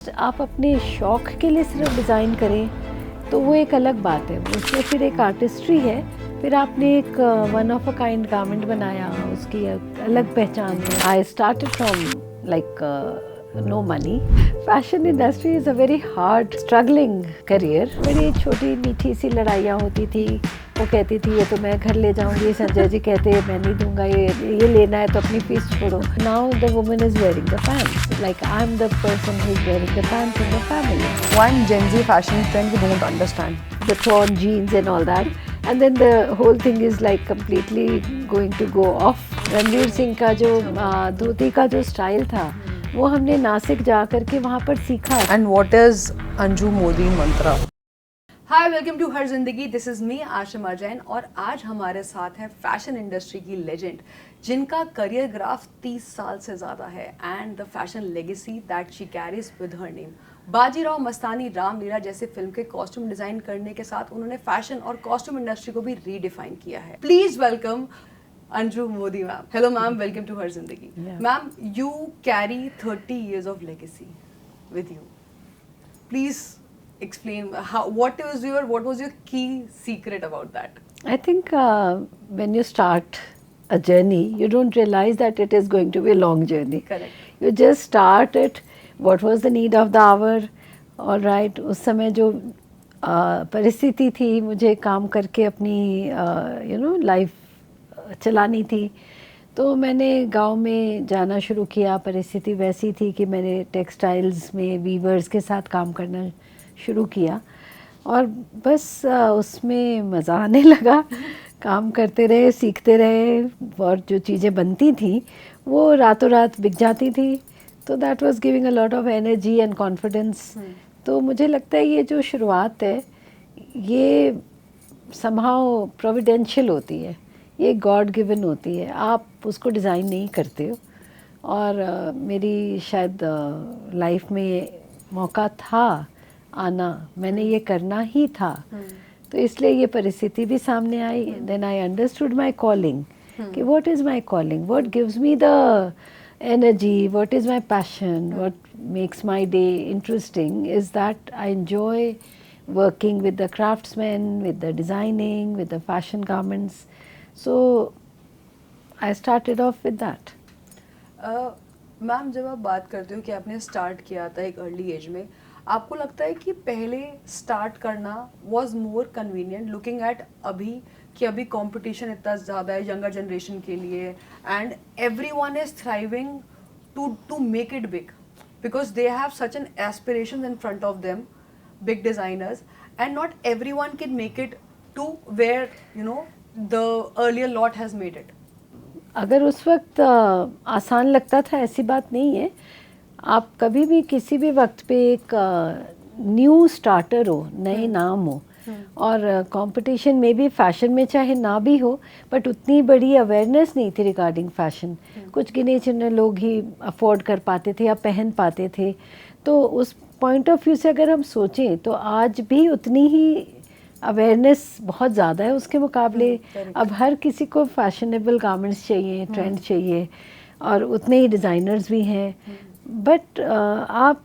आप अपने शौक के लिए सिर्फ डिज़ाइन करें तो वो एक अलग बात है, उसमें फिर एक आर्टिस्ट्री है। फिर आपने एक one of a kind garment बनाया, उसकी एक अलग पहचान है। I started from like no money. Fashion industry is a very hard struggling career. बड़ी छोटी मीठी सी लड़ाइयाँ होती थी। वो कहती थी ये तो मैं घर ले जाऊंगी, संजय जी कहते मैं नहीं दूंगा, ये लेना है तो अपनी फीस छोड़ो। Now the woman is wearing the pants, like I am the person who is wearing the pants in the family. One Gen Z fashion trend we don't understand. The torn jeans and all that, and then the whole thing is like completely going to go off. Ranveer Singh का जो धोती का जो style था वो हमने नासिक जा करके वहाँ पर सीखा। And what is Anju Modi mantra? Hi, welcome to her Zindagi. This is me Ashima Jain और आज हमारे साथ है फैशन इंडस्ट्री की लेजेंड जिनका करियर ग्राफ 30 साल से ज़्यादा है and the fashion legacy that she carries with her name. Bajirao Mastani Ramleela जैसे फिल्म के कॉस्ट्यूम डिजाइन करने के साथ उन्होंने फैशन और कॉस्ट्यूम इंडस्ट्री को भी रीडिफाइन किया है। Please welcome Anju Modi ma'am. Hello ma'am, welcome to her Zindagi. Ma'am, you carry 30 years of legacy with you. Please explain what was your key secret about that? I think when you start a journey, you don't realize that it is going to be a long journey. Correct. You just start it. What was the need of the hour? All right. उस समय जो परिस्थिति थी, मुझे काम करके अपनी life चलानी थी, तो मैंने गांव में जाना शुरू किया। परिस्थिति वैसी थी कि मैंने टेक्सटाइल्स में वीवर्स के साथ काम करना शुरू किया और बस उसमें मज़ा आने लगा। काम करते रहे, सीखते रहे और जो चीज़ें बनती थी वो रातों रात बिक जाती थी। तो that was giving a lot of energy and confidence. तो मुझे लगता है ये जो शुरुआत है ये समहाउ प्रोविडेंशियल होती है, ये गॉड गिवन होती है, आप उसको डिज़ाइन नहीं करते हो। और मेरी शायद लाइफ में मौका था आना, मैंने ये करना ही था, तो इसलिए ये परिस्थिति भी सामने आई। Then I understood my calling कि what is my calling, what gives me the energy, what is my passion, what makes my day interesting is that I enjoy working with the craftsmen, with the designing, with the fashion garments. So I started off with that. Ma'am, जब आप बात करते हो कि आपने start किया था एक अर्ली एज में, आपको लगता है कि पहले स्टार्ट करना was more convenient looking at अभी कि अभी कंपटीशन इतना ज़्यादा है यंगर जनरेशन के लिए and everyone is thriving to make it big because they have such an aspiration in front of them, big designers, and not everyone can make it to where the earlier lot has made it. अगर उस वक्त आसान लगता था, ऐसी बात नहीं है। आप कभी भी किसी भी वक्त पे एक न्यू स्टार्टर हो, नए नाम हो, और कंपटीशन में भी फैशन में चाहे ना भी हो, बट उतनी बड़ी अवेयरनेस नहीं थी रिगार्डिंग फैशन। कुछ गिने चुने लोग ही अफोर्ड कर पाते थे या पहन पाते थे। तो उस पॉइंट ऑफ व्यू से अगर हम सोचें तो आज भी उतनी ही अवेयरनेस बहुत ज़्यादा है उसके मुकाबले। अब हर किसी को फैशनेबल गारमेंट्स चाहिए, ट्रेंड चाहिए, और उतने ही डिज़ाइनर्स भी हैं। बट आप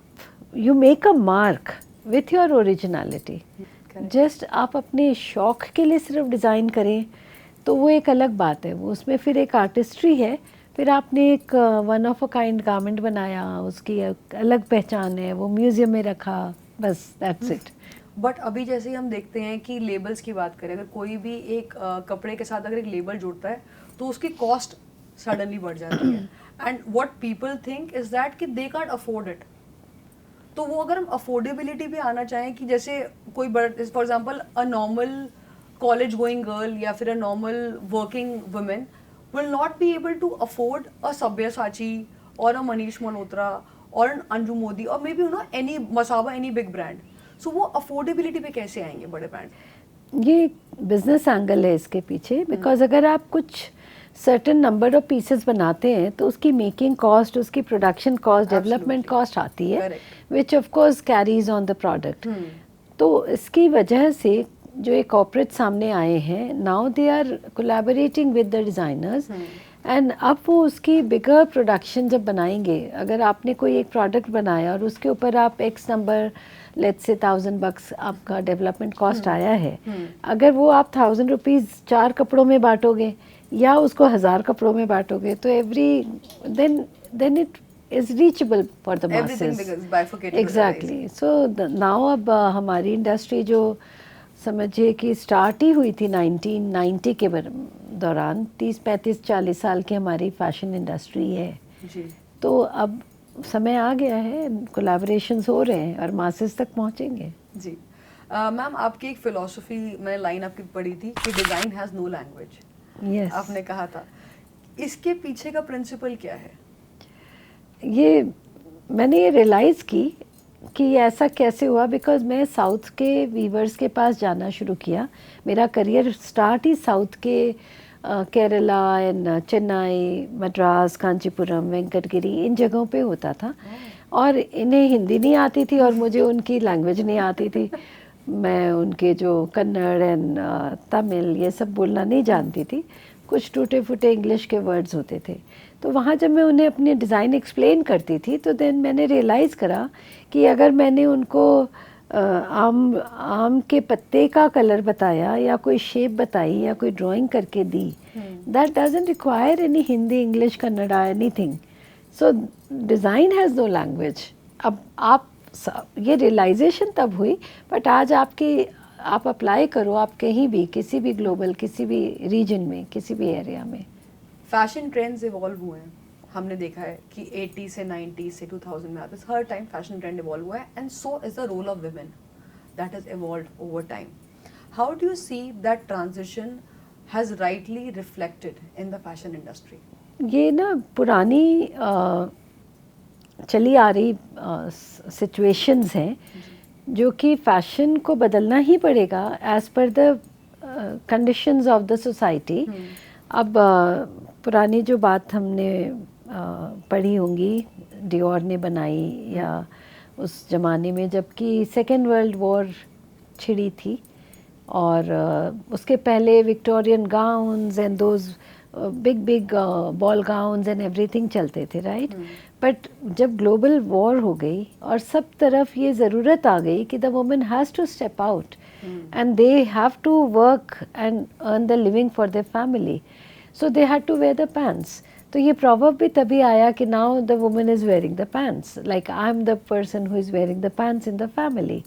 you make a mark with your originality. Just आप अपने शौक के लिए सिर्फ डिज़ाइन करें तो वो एक अलग बात है, वो उसमें फिर एक आर्टिस्ट्री है। फिर आपने एक one of a kind garment बनाया, उसकी एक अलग पहचान है, वो म्यूज़ियम में रखा, बस दैट्स इट। बट अभी जैसे ही हम देखते हैं कि लेबल्स की बात करें, अगर कोई भी एक कपड़े के साथ अगर एक लेबल जुड़ता है तो उसकी कॉस्ट सडनली बढ़ जाती है and what people think is that कि दे कांट अफोर्ड इट। तो वो अगर हम अफोर्डेबिलिटी भी आना चाहें कि जैसे कोई for example a normal college going girl या फिर a normal working women will not be able to afford a Sabyasachi or a Manish Malhotra or an Anju Modi or maybe any Masaba, any big brand. So वो affordability पे कैसे आएंगे बड़े brand? ये business angle है इसके पीछे, because अगर आप कुछ सर्टेन नंबर ऑफ पीसेस बनाते हैं तो उसकी मेकिंग कॉस्ट, उसकी प्रोडक्शन कॉस्ट, डेवलपमेंट कॉस्ट आती है, which of course carries on the product. तो इसकी वजह से जो एक कॉर्पोरेट सामने आए हैं, now they are collaborating with the designers and अब वो उसकी बिगर प्रोडक्शन जब बनाएंगे, अगर आपने कोई एक प्रोडक्ट बनाया और उसके ऊपर आप एक्स नंबर, लेट्स से $1000 आपका डेवलपमेंट कॉस्ट आया है, अगर वो आप ₹1000 4 कपड़ों में बांटोगे या उसको 1000 कपड़ों में बांटोगे, तो then it is reachable for the Everything masses. becomes bifurcated to the exactly. So now अब हमारी इंडस्ट्री जो समझिए कि स्टार्ट ही हुई थी 1990 के दौरान, 30-35-40 साल की हमारी फैशन इंडस्ट्री है. जी. तो अब समय आ गया है, कोलैबोरेशंस हो रहे हैं और मासेस तक पहुंचेंगे. जी. मैम, आपकी एक फिलोसफी, मैंने लाइन आपकी पढ़ी थी कि design has no language. Yes. आपने कहा था, इसके पीछे का प्रिंसिपल क्या है? ये मैंने ये रियलाइज़ की कि ऐसा कैसे हुआ, बिकॉज मैं साउथ के वीवर्स के पास जाना शुरू किया. मेरा करियर स्टार्ट ही साउथ के केरला एंड चेन्नई, मद्रास, कांचीपुरम, वेंकटगिरी, इन जगहों पे होता था. और इन्हें हिंदी नहीं आती थी और मुझे उनकी लैंग्वेज नहीं आती थी. मैं उनके जो कन्नड़ एंड तमिल ये सब बोलना नहीं जानती थी. कुछ टूटे फूटे इंग्लिश के वर्ड्स होते थे. तो वहाँ जब मैं उन्हें अपनी डिज़ाइन एक्सप्लेन करती थी, तो देन मैंने रियलाइज़ करा कि अगर मैंने उनको आम के पत्ते का कलर बताया या कोई शेप बताई या कोई ड्राइंग करके दी, that doesn't require any Hindi, English, Kannada, anything. So design has no language. अब आप ये रियलाइजेशन तब हुई, बट आज आप अप्लाई करो, आप कहीं भी, किसी भी ग्लोबल, किसी भी रीजन में, किसी भी एरिया में. फैशन ट्रेंड्स इवॉल्व हुए हैं. हमने देखा है कि 80 से 90 से 2000 में आते हर टाइम फैशन ट्रेंड इवॉल्व हुआ है, and so is the role of women that is evolve over time. How do you see that transition has rightly reflected in the fashion industry? ये ना पुरानी चली आ रही सिचुएशंस हैं जो कि फैशन को बदलना ही पड़ेगा एज पर the conditions of the society. अब पुरानी जो बात हमने पढ़ी होंगी, डियोर ने बनाई, या उस ज़माने में जबकि सेकेंड वर्ल्ड वॉर छिड़ी थी, और उसके पहले Victorian gowns and those big ball gowns and everything चलते थे, राइट. बट जब ग्लोबल वॉर हो गई और सब तरफ ये ज़रूरत आ गई कि the women has to step out and they have to work and earn the living for their family, so they had to wear the pants. तो ये प्रॉवर्ब भी तभी आया कि now the woman is wearing the pants, like I am the person who is wearing the pants in the family.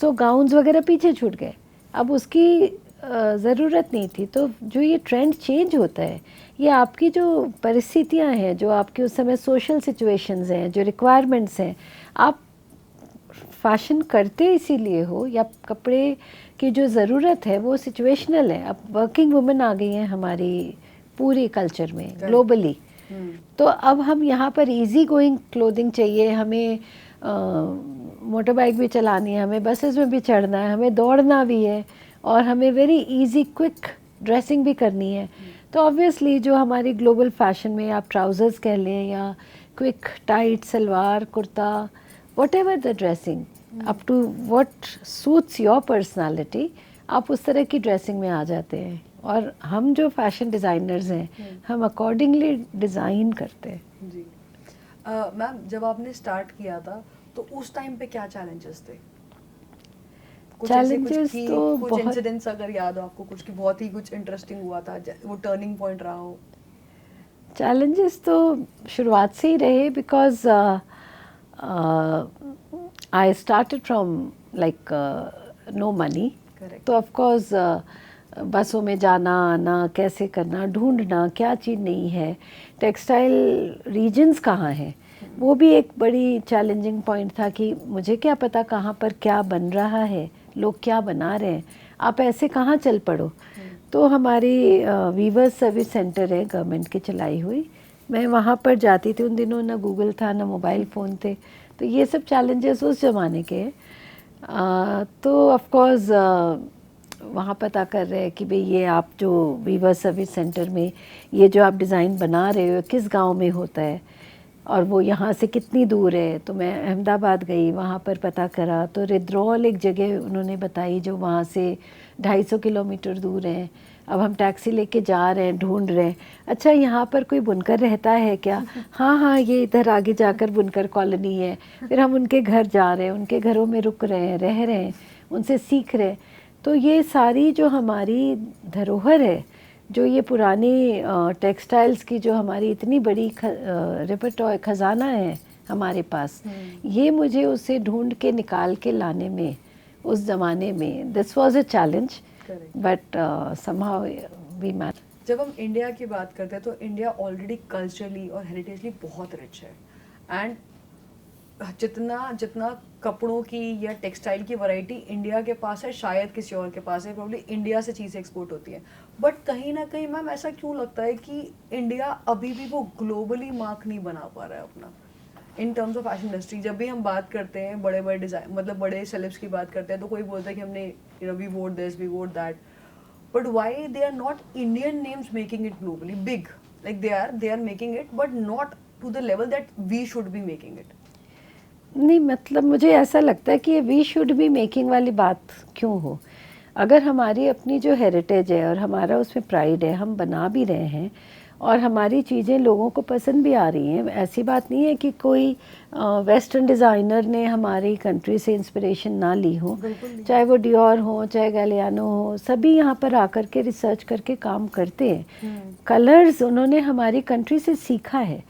So gowns वगैरह पीछे छूट गए, अब उसकी ज़रूरत नहीं थी. तो जो ये ट्रेंड चेंज होता है, ये आपकी जो परिस्थितियाँ हैं, जो आपकी उस समय सोशल सिचुएशंस हैं, जो रिक्वायरमेंट्स हैं, आप फैशन करते इसीलिए हो, या कपड़े की जो ज़रूरत है वो सिचुएशनल है. अब वर्किंग वुमेन आ गई हैं हमारी पूरी कल्चर में ग्लोबली. तो अब हम यहाँ पर इजी गोइंग क्लोथिंग चाहिए, हमें मोटर बाइक भी चलानी है, हमें बसेस में भी चढ़ना है, हमें दौड़ना भी है, और हमें वेरी इजी क्विक ड्रेसिंग भी करनी है. तो ऑब्वियसली जो हमारी ग्लोबल फैशन में आप ट्राउज़र्स कह लें या quick tight salwar kurta, whatever the dressing up to what suits your personality, आप उस तरह की ड्रेसिंग में आ जाते हैं. और हम जो फैशन डिज़ाइनर्स हैं, हम अकॉर्डिंगली डिज़ाइन करते हैं. जी. मैम, जब आपने स्टार्ट किया था तो उस टाइम पे क्या चैलेंजेस थे? चैलेंजेस तो कुछ बहुत, इंसिडेंट्स अगर याद हो आपको, कुछ की बहुत ही कुछ इंटरेस्टिंग हुआ था, वो टर्निंग पॉइंट रहा हो? चैलेंजेस तो शुरुआत से ही रहे, because I started from like no money. तो ऑफ कोर्स बसों में जाना आना, कैसे करना, ढूंढना क्या चीज़ नहीं है, टेक्सटाइल रीजन्स कहाँ हैं, वो भी एक बड़ी चैलेंजिंग पॉइंट था कि मुझे क्या पता कहाँ पर क्या बन रहा है, लोग क्या बना रहे हैं, आप ऐसे कहाँ चल पड़ो. तो हमारी वीवर्स सर्विस सेंटर है गवर्नमेंट की चलाई हुई, मैं वहाँ पर जाती थी. उन दिनों ना गूगल था, ना मोबाइल फ़ोन थे, तो ये सब चैलेंजेस उस ज़माने के हैं. तो ऑफ कोर्स वहाँ पता कर रहे हैं कि भाई ये आप जो वीवर सर्विस सेंटर में ये जो आप डिज़ाइन बना रहे हो किस गांव में होता है और वो यहाँ से कितनी दूर है. तो मैं अहमदाबाद गई, वहाँ पर पता करा, तो रिद्रौल एक जगह उन्होंने बताई जो वहाँ से 250 किलोमीटर दूर है. अब हम टैक्सी लेके जा रहे हैं, ढूंढ रहे हैं, अच्छा यहाँ पर कोई बुनकर रहता है क्या? हाँ हाँ, ये इधर आगे जाकर बुनकर कॉलोनी है। फिर हम उनके घर जा रहे हैं, उनके घरों में रुक रहे हैं, रह रहे हैं, उनसे सीख रहे हैं। तो ये सारी जो हमारी धरोहर है, जो ये पुरानी टेक्सटाइल्स की जो हमारी इतनी बड़ी रिपर्टोर खजाना है हमारे पास, ये मुझे उसे ढूंढ के निकाल के लाने में उस ज़माने में this was a challenge, but somehow we manage. जब हम इंडिया की बात करते हैं तो इंडिया ऑलरेडी कल्चरली और हेरिटेजली बहुत रिच है, एंड जितना जितना कपड़ों की या टेक्सटाइल की वैरायटी इंडिया के पास है शायद किसी और के पास है, प्रॉब्ली इंडिया से चीज़ें एक्सपोर्ट होती हैं। बट कहीं ना कहीं मैम ऐसा क्यों लगता है कि इंडिया अभी भी वो ग्लोबली मार्क नहीं बना पा रहा है अपना in terms of fashion industry? जब भी हम बात करते हैं बड़े बड़े डिज़ाइन, मतलब बड़े सेलेब्स की बात करते हैं, तो कोई बोलता है कि हमने we vote this, we vote that, but why they are not Indian names making it globally big? Like they are making it but not to the level that we should be making it. नहीं, मतलब मुझे ऐसा लगता है कि we should be making वाली बात क्यों हो? अगर हमारी अपनी जो हेरिटेज है और हमारा उसमें प्राइड है, हम बना भी रहे हैं और हमारी चीज़ें लोगों को पसंद भी आ रही हैं, ऐसी बात नहीं है कि कोई वेस्टर्न डिज़ाइनर ने हमारी कंट्री से इंस्पिरेशन ना ली हो, चाहे वो डियोर हो, चाहे गैलियानो हो, सभी यहाँ पर आकर के रिसर्च करके काम करते हैं। कलर्स उन्होंने हमारी कंट्री से सीखा है,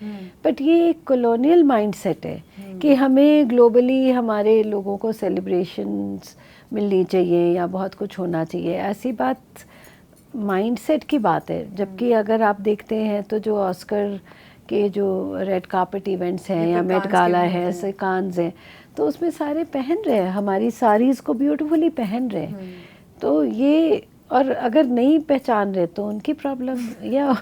बट ये एक कॉलोनियल माइंडसेट है कि हमें ग्लोबली हमारे लोगों को सेलिब्रेशंस मिलनी चाहिए या बहुत कुछ होना चाहिए, ऐसी बात माइंडसेट की बात है। जबकि अगर आप देखते हैं तो जो ऑस्कर के जो रेड कार्पेट इवेंट्स हैं या मेट गाला है, ऐसे कान्स हैं, तो उसमें सारे पहन रहे हैं, हमारी साड़ीज़ को ब्यूटीफुली पहन रहे हैं। तो ये, और अगर नहीं पहचान रहे तो उनकी प्रॉब्लम, या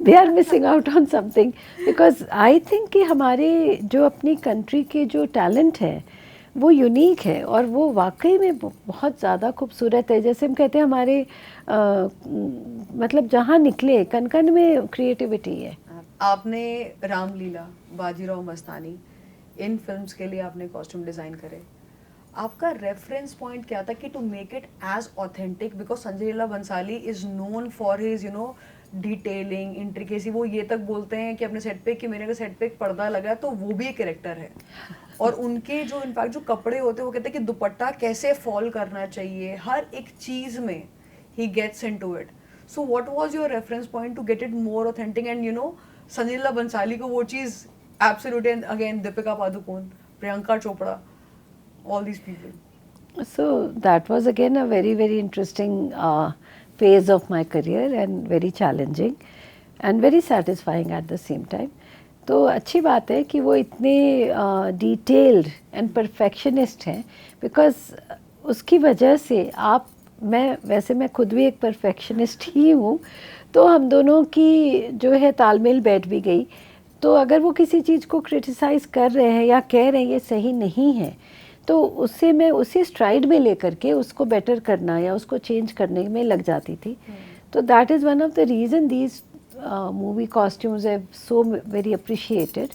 they are missing out on something, because I think कि हमारे जो अपनी कंट्री के जो टैलेंट है वो यूनिक है और वो वाकई में बहुत ज़्यादा खूबसूरत है। जैसे हम कहते हैं हमारे मतलब जहाँ निकले कन कन में क्रिएटिविटी है। आपने रामलीला, बाजीराव मस्तानी, इन फिल्म्स के लिए आपने कॉस्ट्यूम डिज़ाइन करे, आपका रेफरेंस पॉइंट क्या था कि to make it as authentic? Because Sanjay Leela Bhansali is known for his detailing, intricacy. वो ये तक बोलते हैं कि अपने सेट पे कि मेरे अगर सेट पे एक पर्दा लगा तो वो भी एक कैरेक्टर है। और उनके जो इनफैक्ट जो कपड़े होते हैं वो कहते हैं कि दुपट्टा कैसे फॉल करना चाहिए, हर एक चीज़ में ही gets into it. So what was your reference point to get it more authentic? And Sanjay Leela Bhansali को वो चीज़ absolutely, and again Deepika Padukone, Priyanka Chopra, all these people. So that was again a very, very interesting phase of my career and very challenging and very satisfying at the same time. तो अच्छी बात है कि वो इतने डिटेल्ड एंड परफेक्शनिस्ट हैं, because उसकी वजह से मैं खुद भी एक परफेक्शनिस्ट ही हूँ, तो हम दोनों की जो है तालमेल बैठ भी गई। तो अगर वो किसी चीज़ को क्रिटिसाइज़ कर रहे हैं या कह रहे हैं ये सही नहीं है, तो उससे मैं उसी स्ट्राइड में लेकर के उसको बेटर करना या उसको चेंज करने में लग जाती थी। तो that is one of the reason these movie costumes have so very appreciated.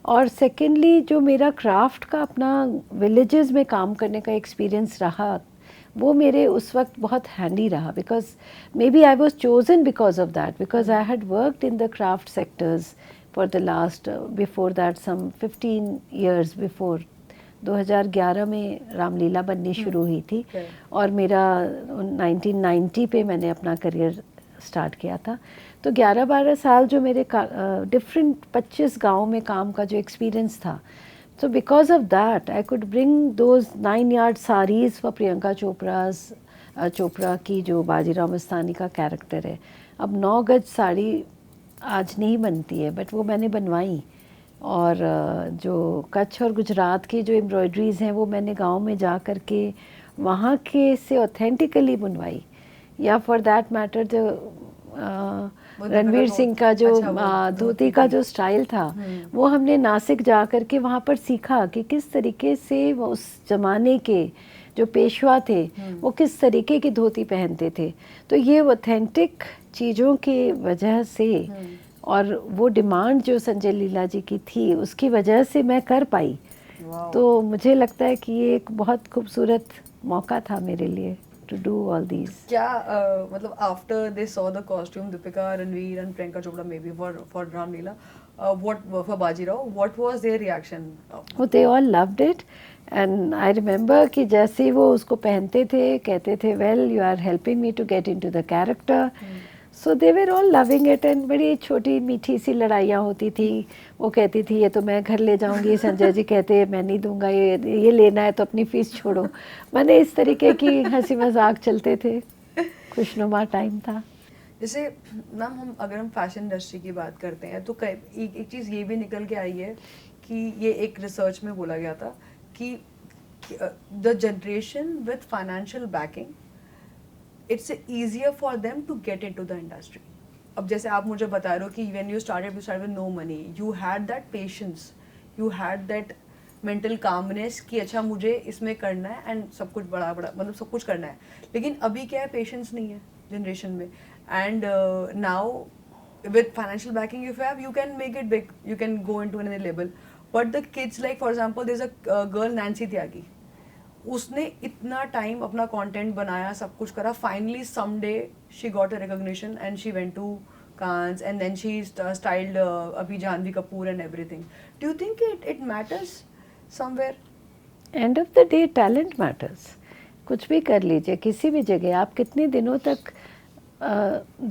और सेकेंडली जो मेरा क्राफ्ट का अपना विलेजेस में काम करने का एक्सपीरियंस रहा, वो मेरे उस वक्त बहुत हैंडी रहा, because maybe I was chosen because of that, because I had worked in the craft sectors for the last before that some 15 years before. 2011 में रामलीला बननी शुरू हुई थी और मेरा 1990 पे मैंने अपना करियर स्टार्ट किया था। तो 11-12 साल जो मेरे डिफरेंट 25 गाँव में काम का जो एक्सपीरियंस था, so because of that I could bring those 9-yard sarees for Priyanka Chopra की जो बाजीराव मस्तानी का कैरेक्टर है। अब 9 गज साड़ी आज नहीं बनती है, बट वो मैंने बनवाई। और जो कच्छ और गुजरात की जो एम्ब्रॉयडरीज़ हैं वो मैंने गांव में जा कर के वहाँ के से ऑथेंटिकली बुनवाई। या फॉर दैट मैटर जो रणवीर सिंह का जो धोती का जो स्टाइल था, वो हमने नासिक जा कर के वहाँ पर सीखा कि किस तरीके से वो उस ज़माने के जो पेशवा थे वो किस तरीके की धोती पहनते थे। तो ये ऑथेंटिक चीज़ों की वजह से और वो डिमांड जो संजय लीला जी की थी उसकी वजह से मैं कर पाई। तो मुझे लगता है कि ये एक बहुत खूबसूरत मौका था मेरे लिए to do all these. क्या मतलब after they saw the costume, Deepika, Ranveer and Priyanka Chopra maybe for Ram Leela, what for Bajirao, what was their reaction? Oh, they all loved it. And I remember कि जैसे ही वो उसको पहनते थे कहते थे well you are helping me to get into the character. So they were all loving it and बड़ी छोटी मीठी सी लड़ाइयाँ होती थी. वो कहती थी ये तो मैं घर ले जाऊंगी, संजय जी कहते मैं नहीं दूंगा, ये लेना है तो अपनी फीस छोड़ो. मैंने इस तरीके की हंसी मजाक चलते थे. खुशनुमा टाइम था. जैसे मैम हम अगर हम फैशन इंडस्ट्री की बात करते हैं तो एक चीज़ ये भी निकल के आई है कि ये एक रिसर्च में बोला गया था कि the generation with financial backing it's easier for them to get into the industry. अब जैसे आप मुझे बता रहे हो कि when you started with no money, you had that patience, you had that mental calmness कि अच्छा मुझे इसमें करना है एंड सब कुछ बड़ा बड़ा मतलब सब कुछ करना है. लेकिन अभी क्या है, पेशेंस नहीं है जनरेशन में. And now with financial backing if you can make it big, you can go into another label. But the kids, like for example there's a girl Nancy Tyagi, उसने इतना टाइम अपना content बनाया, सब कुछ करा, finally someday she got a recognition and she went to Cannes and then she styled अभी Janhvi Kapoor and everything. Do you think it matters somewhere? End of the day talent matters. कुछ भी कर लीजिए किसी भी जगह, आप कितने दिनों तक.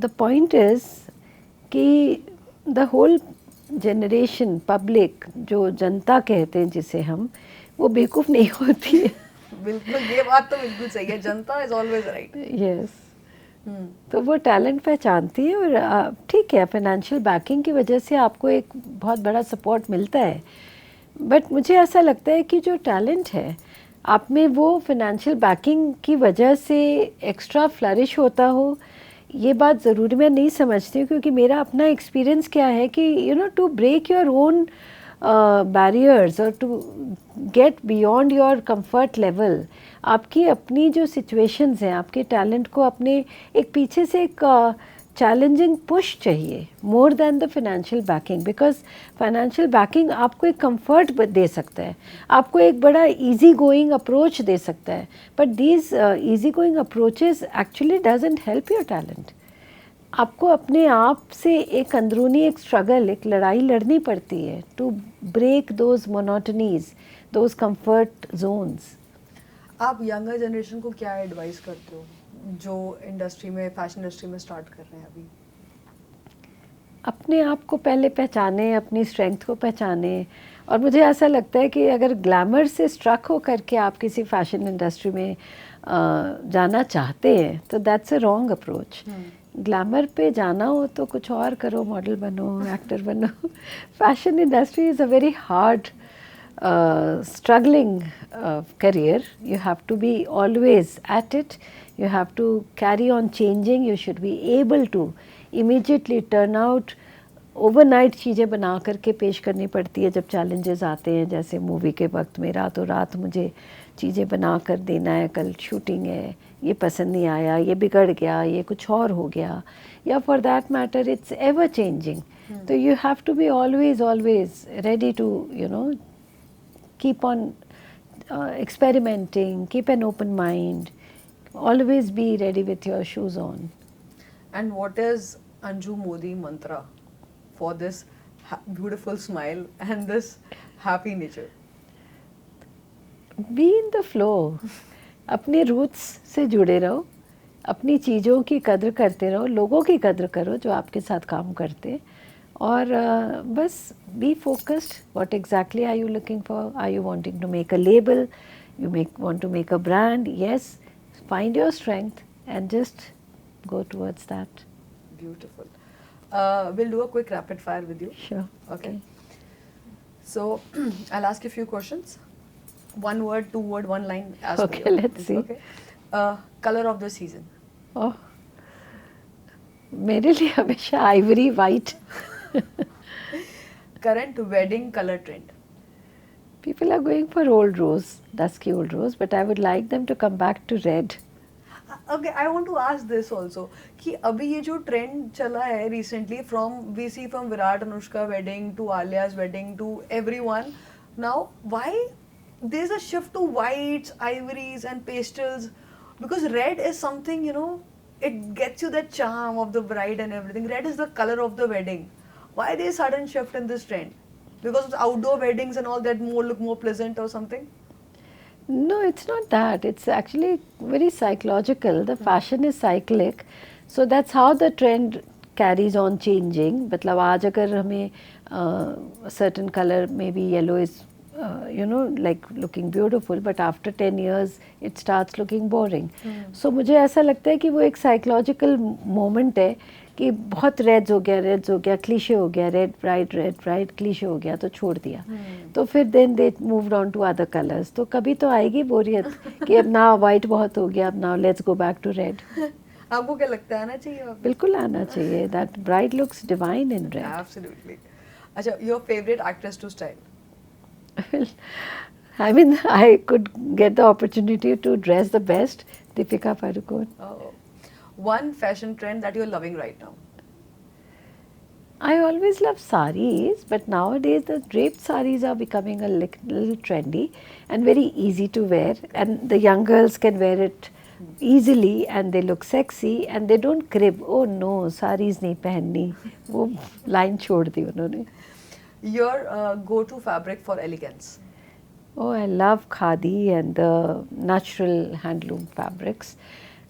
The point is कि द होल जनरेशन पब्लिक जो जनता कहते हैं जिसे हम, वो बेवकूफ़ नहीं होती है. बिल्कुल, ये बात तो बिल्कुल सही है, जनता इज ऑलवेज राइट. यस, तो वो टैलेंट पहचानती है. और ठीक है, फाइनेंशियल बैकिंग की वजह से आपको एक बहुत बड़ा सपोर्ट मिलता है. बट मुझे ऐसा लगता है कि जो टैलेंट है आप में, वो फाइनेंशियल बैकिंग की वजह से एक्स्ट्रा फ्लरिश होता हो, ये बात ज़रूरी मैं नहीं समझती हूँ. क्योंकि मेरा अपना एक्सपीरियंस क्या है कि you know to break your own barriers और to get beyond your comfort level, आपकी अपनी जो सिचुएशंस हैं, आपके टैलेंट को अपने एक पीछे से एक चैलेंजिंग पुश चाहिए more than the financial backing. Because financial backing आपको एक कंफर्ट दे सकता है, आपको एक बड़ा इजी गोइंग अप्रोच दे सकता है. But these easy going approaches actually doesn't help your talent. आपको अपने आप से एक अंदरूनी एक स्ट्रगल, एक लड़ाई लड़नी पड़ती है to break those monotonies, those comfort zones. आप यंगर जनरेशन को क्या एडवाइस करते हो जो इंडस्ट्री में, फैशन इंडस्ट्री में स्टार्ट कर रहे हैं अभी? अपने आप को पहले पहचाने, अपनी स्ट्रेंथ को पहचाने. और मुझे ऐसा लगता है कि अगर ग्लैमर से स्ट्रक हो करके आप किसी फैशन इंडस्ट्री में जाना चाहते हैं तो that's a wrong approach. Glamour पे जाना हो तो कुछ और करो, मॉडल बनो, एक्टर बनो. Fashion industry is a very hard struggling career. You have to be always at it. You have to carry on changing. You should be able to immediately turn out. Overnight चीज़ें बना करके पेश करनी पड़ती है जब challenges आते हैं. जैसे मूवी के वक्त में रातों रात मुझे चीज़ें बना कर देना है, कल शूटिंग है, ये पसंद नहीं आया, ये बिगड़ गया, ये कुछ और हो गया, या for that matter it's ever changing. तो you have to be always ready to keep on experimenting, keep an open mind, always be ready with your shoes on. And what is Anju Modi mantra for this beautiful smile and this happy nature? Be in the flow. अपने roots से जुड़े रहो, अपनी चीज़ों की कद्र करते रहो, लोगों की कद्र करो जो आपके साथ काम करते. और बस be focused. What exactly are you looking for? Are you wanting to make a label? You want to make a brand? Yes, find your strength and just go towards that. Beautiful. We'll do a quick rapid fire with you. Sure. Okay. So I'll ask you a few questions. One word, two word, one line. Okay, let's see. Okay. Color of the season. Oh, मेरे लिए हमेशा Ivory white. Current wedding color trend. People are going for old rose, dusky old rose, but I would like them to come back to red. Okay, I want to ask this also कि अभी ये जो trend चला है recently from Virat Anushka wedding to Alia's wedding to everyone, now why there's a shift to whites, ivories and pastels. Because red is something, you know, it gets you that charm of the bride and everything. Red is the color of the wedding. Why there sudden shift in this trend? Because of the outdoor weddings and all that more look more pleasant or something? No, it's not that. It's actually very psychological. The fashion is cyclic. So that's how the trend carries on changing. मतलब आज अगर हमें a certain color, maybe yellow is you know like looking beautiful, but after 10 years it starts looking boring. So मुझे ऐसा लगता है कि वो एक psychological moment है कि बहुत रेड्स हो गया क्लीशे हो गया रेड ब्राइट क्लीशे हो गया तो छोड़ दिया तो फिर then they moved on to other colours तो कभी तो आएगी बोरियत कि अब ना वाइट बहुत हो गया अब now let's go back to red आपको क्या लगता है आना चाहिए वापस? बिल्कुल आना चाहिए that bright looks divine in red Absolutely. अच्छा, your favorite actress to style? I mean I could get the opportunity to dress the best Deepika Padukone. Oh. One fashion trend that you're loving right now? I always love saris, but nowadays the draped saris are becoming a little trendy and very easy to wear. And the young girls can wear it easily and they look sexy and they don't crib. Oh no, saris nahi pehenni. वो line छोड़ दी उन्होंने. Your go-to fabric for elegance? Oh, I love khadi and the natural handloom fabrics.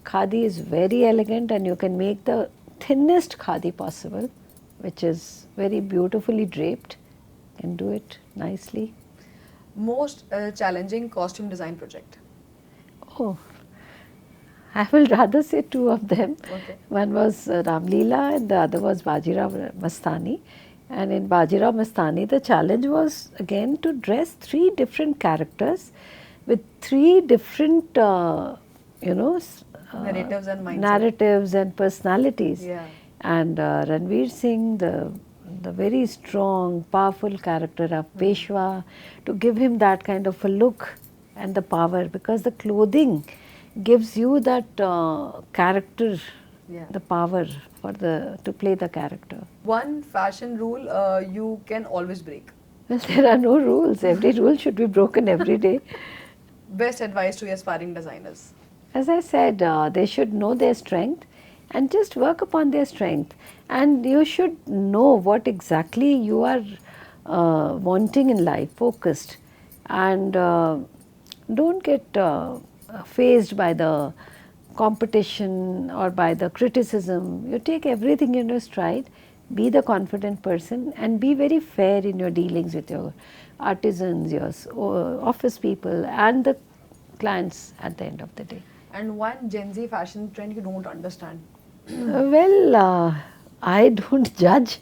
Khadi is very elegant and you can make the thinnest khadi possible, which is very beautifully draped. You can do it nicely. Most challenging costume design project? Oh, I will rather say two of them. Okay. One was Ram Leela and the other was Bajirao Mastani. And in Bajirao Mastani, the challenge was again to dress three different characters with three different, you know, Narratives and mindsets. narratives and personalities. Yeah. And Ranveer Singh, the very strong, powerful character of Peshwa, to give him that kind of a look and the power, because the clothing gives you that character, Yeah. the power for to play the character. One fashion rule you can always break? Well, there are no rules. Every rule should be broken every day. Best advice to aspiring designers? As I said, they should know their strength and just work upon their strength. And you should know what exactly you are wanting in life, focused. And don't get fazed by the competition or by the criticism. You take everything in your stride, be the confident person and be very fair in your dealings with your artisans, your office people and the clients at the end of the day. And one Gen Z fashion trend you don't understand? Well, I don't judge.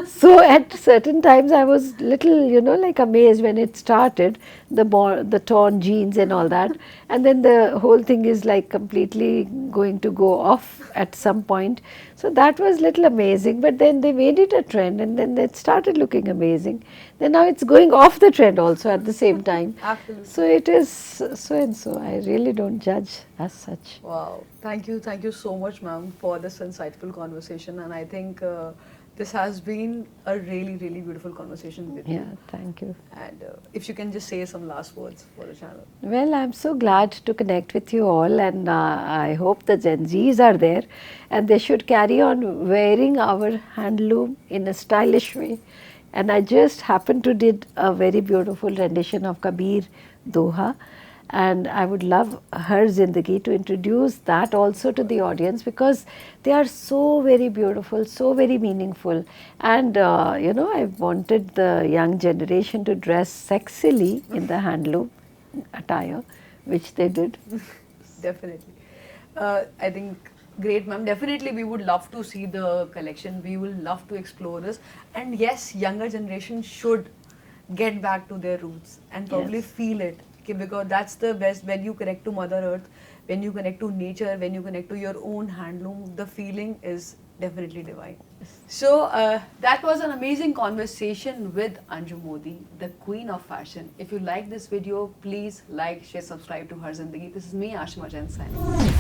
So at certain times I was little, you know, like amazed when it started, the torn jeans and all that. And then the whole thing is like completely going to go off at some point. So that was little amazing. But then they made it a trend and then it started looking amazing. Then now it's going off the trend also at the same time. Absolutely. So it is so and so. I really don't judge as such. Wow. Thank you so much, ma'am, for this insightful conversation. And I think this has been a really, really beautiful conversation with you. Yeah, thank you. And if you can just say some last words for the channel. Well, I'm so glad to connect with you all and I hope the Gen Zs are there and they should carry on wearing our handloom in a stylish way. And I just happened to did a very beautiful rendition of Kabir Doha and I would love Har Zindagi to introduce that also to the audience because they are so very beautiful, so very meaningful and you know I wanted the young generation to dress sexily in the handloom attire which they did. Definitely. I think great, ma'am. Definitely we would love to see the collection. We will love to explore this. And yes, younger generation should get back to their roots and probably Yes. feel it. Okay, because that's the best when you connect to Mother Earth, when you connect to nature, when you connect to your own handloom, the feeling is definitely divine. So that was an amazing conversation with Anju Modi, the queen of fashion. If you like this video, please like, share, subscribe to Har Zindagi. This is me, Ashima Jain, signing off.